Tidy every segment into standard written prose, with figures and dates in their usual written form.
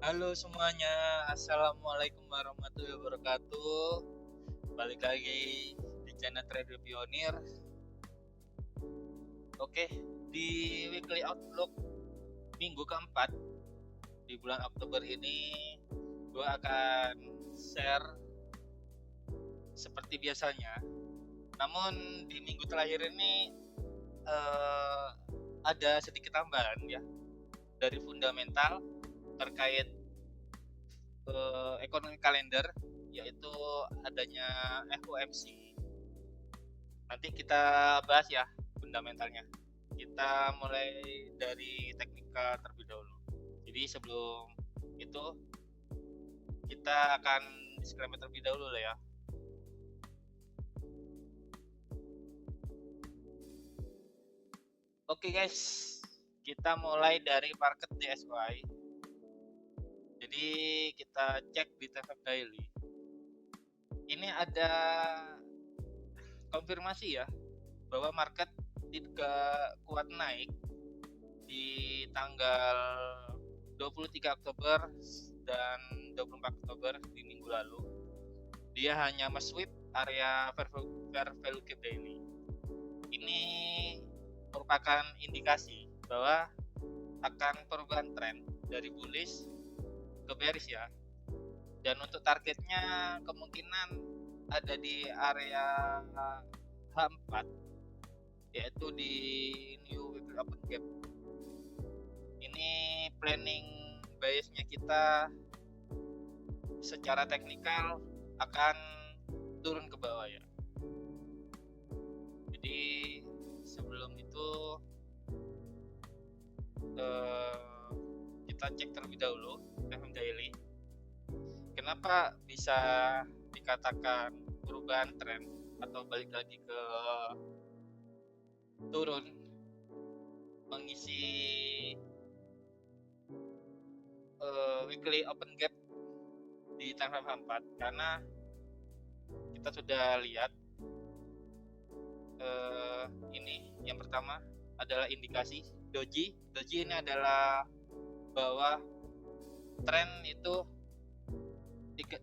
Halo semuanya, Assalamualaikum warahmatullahi wabarakatuh. Balik lagi di channel Radio Pionir. Oke, di Weekly Outlook minggu keempat di bulan Oktober ini, gue akan share seperti biasanya. Namun di minggu terakhir ini eh, ada sedikit tambahan ya dari fundamental terkait ekonomi kalender, yaitu adanya FOMC. Nanti kita bahas ya fundamentalnya. Kita mulai dari teknikal terlebih dahulu. Jadi sebelum itu kita akan disclaimer terlebih dahulu lah ya. Oke guys, kita mulai dari market DXY. Jadi kita cek di TFF Daily. Ini ada konfirmasi ya bahwa market tidak kuat naik di tanggal 23 Oktober dan 24 Oktober di minggu lalu. Dia hanya sweep area fair value gap daily. Ini merupakan indikasi bahwa akan perubahan tren dari bullish ke bearish ya. Dan untuk targetnya kemungkinan ada di area H4, yaitu di new weekly open gap. Ini planning biasnya kita secara teknikal akan turun ke bawah ya. Jadi sebelum itu kita cek terlebih dahulu TFM Daily. Kenapa bisa dikatakan perubahan tren atau balik lagi ke turun mengisi weekly open gap di TFM 4? Karena kita sudah lihat ini yang pertama adalah indikasi doji. Doji ini adalah bahwa tren itu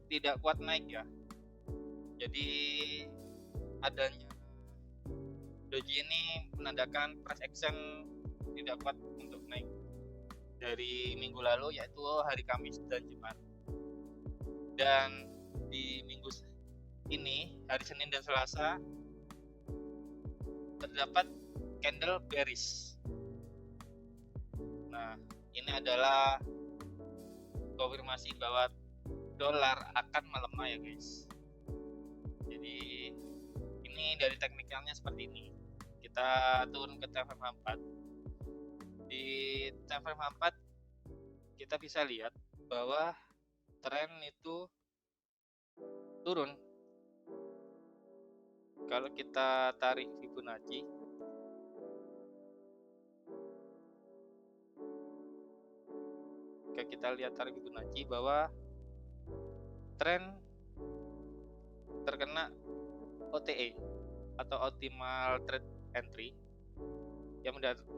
tidak kuat naik ya. Jadi adanya doji ini menandakan price action tidak kuat untuk naik dari minggu lalu, yaitu hari Kamis dan Jumat. Dan di minggu ini, hari Senin dan Selasa, terdapat candle bearish. Nah, ini adalah konfirmasi bahwa dolar akan melemah ya guys. Jadi ini dari teknikalnya seperti ini. Kita turun ke TFM 4. Di TFM 4 kita bisa lihat bahwa tren itu turun. Kalau kita tarik Fibonacci, kita lihat tarik Fibonacci bahwa tren terkena OTE atau optimal trade entry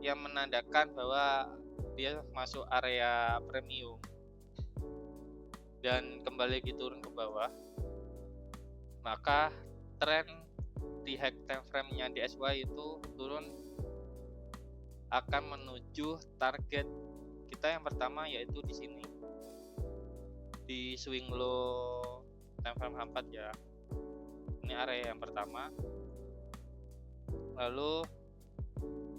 yang menandakan bahwa dia masuk area premium dan kembali turun ke bawah, maka tren di high time frame-nya DXY itu turun akan menuju target kita yang pertama, yaitu di sini di swing low time frame 4 ya. Ini area yang pertama. Lalu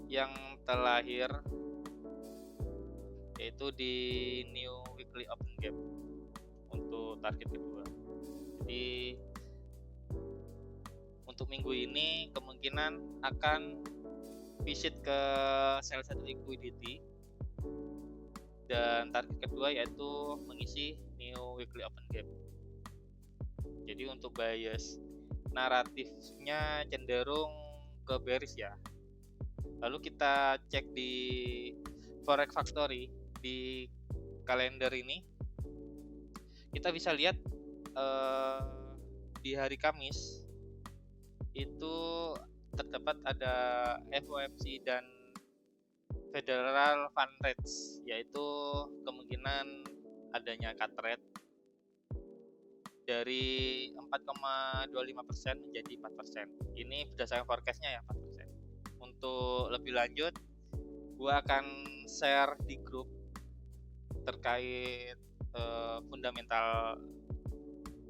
yang terlahir yaitu di new weekly open gap untuk target kedua. Jadi untuk minggu ini kemungkinan akan visit ke sell side liquidity, dan target kedua yaitu mengisi new weekly open gap. Jadi untuk bias naratifnya cenderung ke bearish ya. Lalu kita cek di Forex Factory di kalender ini, kita bisa lihat di hari Kamis itu terdapat ada FOMC dan Federal Fund Rates, yaitu kemungkinan adanya cut rate dari 4,25% menjadi 4%. Ini berdasarkan forecast-nya ya, 4%. Untuk lebih lanjut, gua akan share di grup terkait fundamental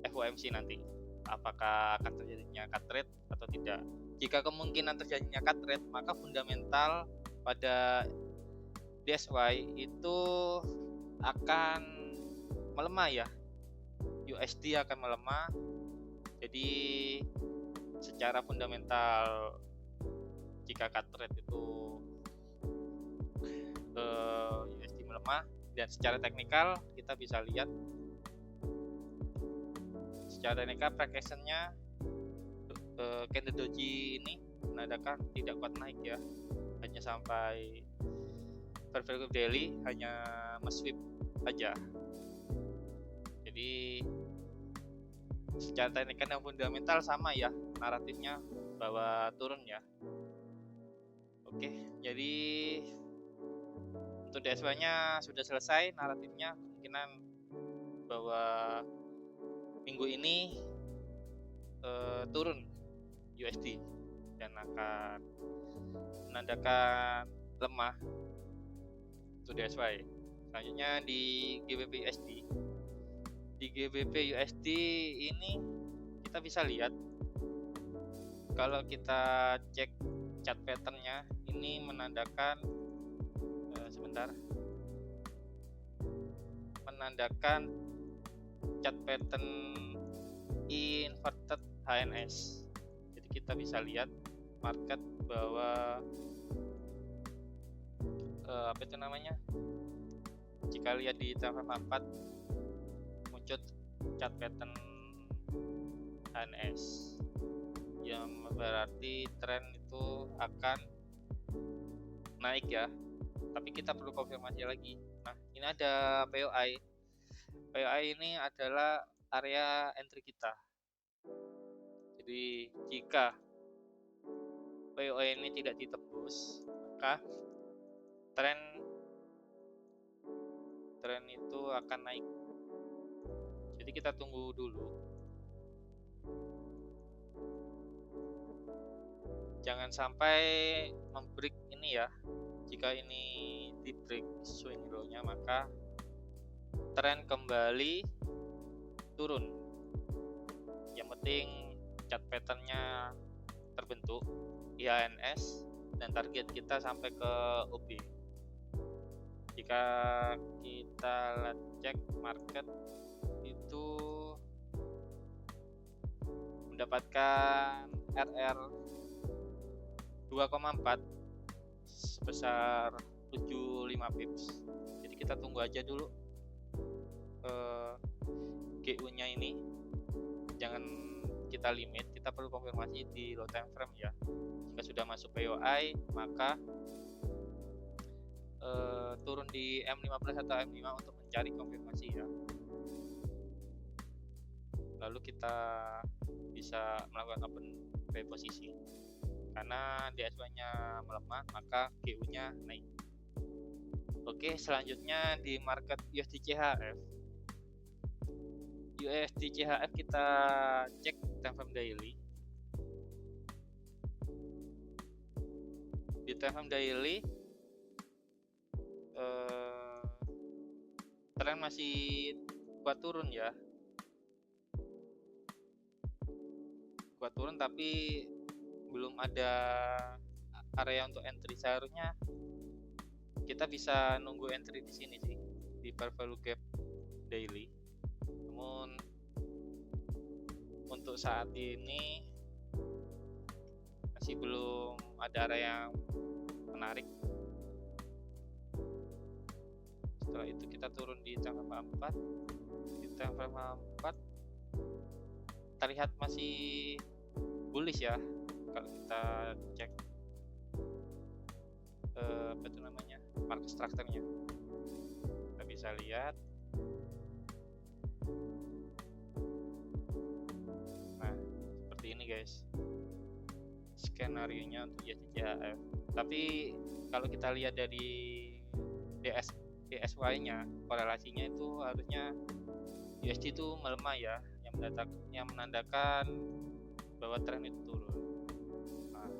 FOMC nanti. Apakah akan terjadinya cut rate atau tidak. Jika kemungkinan terjadinya cut rate, maka fundamental pada DXY itu akan melemah ya. USD akan melemah. Jadi secara fundamental jika cut rate itu USD melemah, dan secara teknikal kita bisa lihat secara teknikal practice-nya candle doji ini menandakan tidak kuat naik ya, hanya sampai perfect daily, hanya sweep aja. Jadi secara teknikal dan fundamental sama ya naratifnya, bahwa turun ya. Oke, jadi untuk DXY-nya sudah selesai naratifnya, kemungkinan bahwa minggu ini turun USD dan akan menandakan lemah untuk DXY. Selanjutnya di GBP USD. Di GBP USD ini kita bisa lihat, kalau kita cek chart pattern-nya, ini menandakan menandakan chart pattern inverted HNS. Jadi kita bisa lihat market bahwa jika lihat di time frame 4 muncul chart pattern HNS yang berarti tren itu akan naik ya, tapi kita perlu konfirmasi lagi. Nah, ini ada POI. POI ini adalah area entry kita. Jadi jika POI ini tidak ditembus, maka tren itu akan naik. Jadi kita tunggu dulu. Jangan sampai membreak ini ya. Jika ini di break swing low-nya, maka tren kembali turun. Yang penting chart pattern-nya terbentuk IHNS dan target kita sampai ke OB. Jika kita cek market itu mendapatkan RR 2,4 sebesar 75 pips. Jadi kita tunggu aja dulu GU-nya ini. Jangan kita limit, kita perlu konfirmasi di low time frame ya. Jika sudah masuk POI, maka turun di M15 atau M5 untuk mencari konfirmasi ya. Lalu kita bisa melakukan open buy posisi. Karena DXY-nya melemah, maka GU-nya naik. Oke, selanjutnya di market USD CHF. USD CHF kita cek time frame daily. Di time frame daily tren masih kuat turun ya. Kuat turun tapi belum ada area untuk entry. Seharusnya kita bisa nunggu entry di sini sih, di fair value gap daily. Namun untuk saat ini masih belum ada area yang menarik. Setelah itu kita turun di time frame 4. Di time frame 4 terlihat masih bullish ya. Kalau kita cek market structure-nya, kita bisa lihat. Nah, seperti ini guys skenario nya untuk USD CHF. Tapi kalau kita lihat dari SY-nya, korelasinya itu harusnya USD itu melemah ya, yang menandakan bahwa tren itu turun. Nah,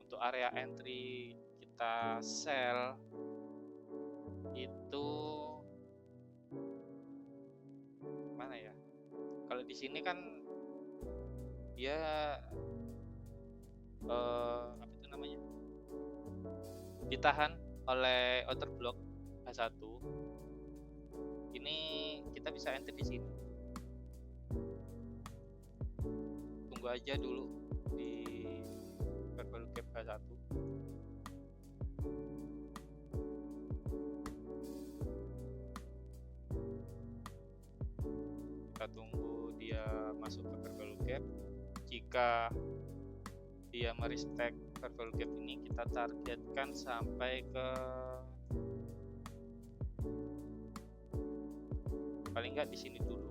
untuk area entry kita sell itu mana ya? Kalau di sini kan dia apa itu namanya? Ditahan oleh outer block H1. Ini kita bisa entry di sini. Tunggu aja dulu di fair value gap H1. Kita tunggu dia masuk ke fair value gap. Jika dia merespect fair value gap ini, kita targetkan sampai ke paling nggak di sini dulu.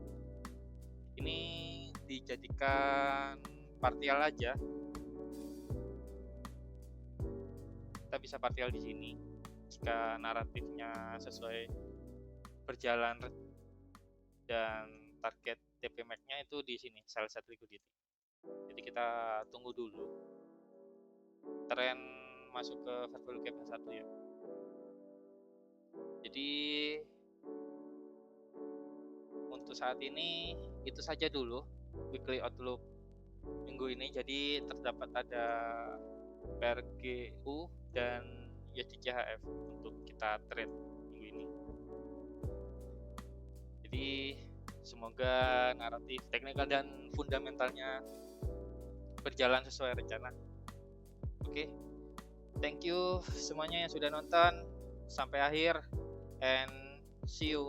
Ini dijadikan partial aja. Kita bisa partial di sini jika naratifnya sesuai berjalan dan target TP Max-nya itu di sini, sell side liquidity. Jadi kita tunggu dulu tren masuk ke fair value gap H1 ya. Jadi untuk saat ini itu saja dulu weekly outlook minggu ini. Jadi terdapat ada PRGU dan USD-CHF untuk kita trade minggu ini. Jadi semoga naratif teknikal dan fundamentalnya berjalan sesuai rencana. Oke, thank you semuanya yang sudah nonton sampai akhir and see you.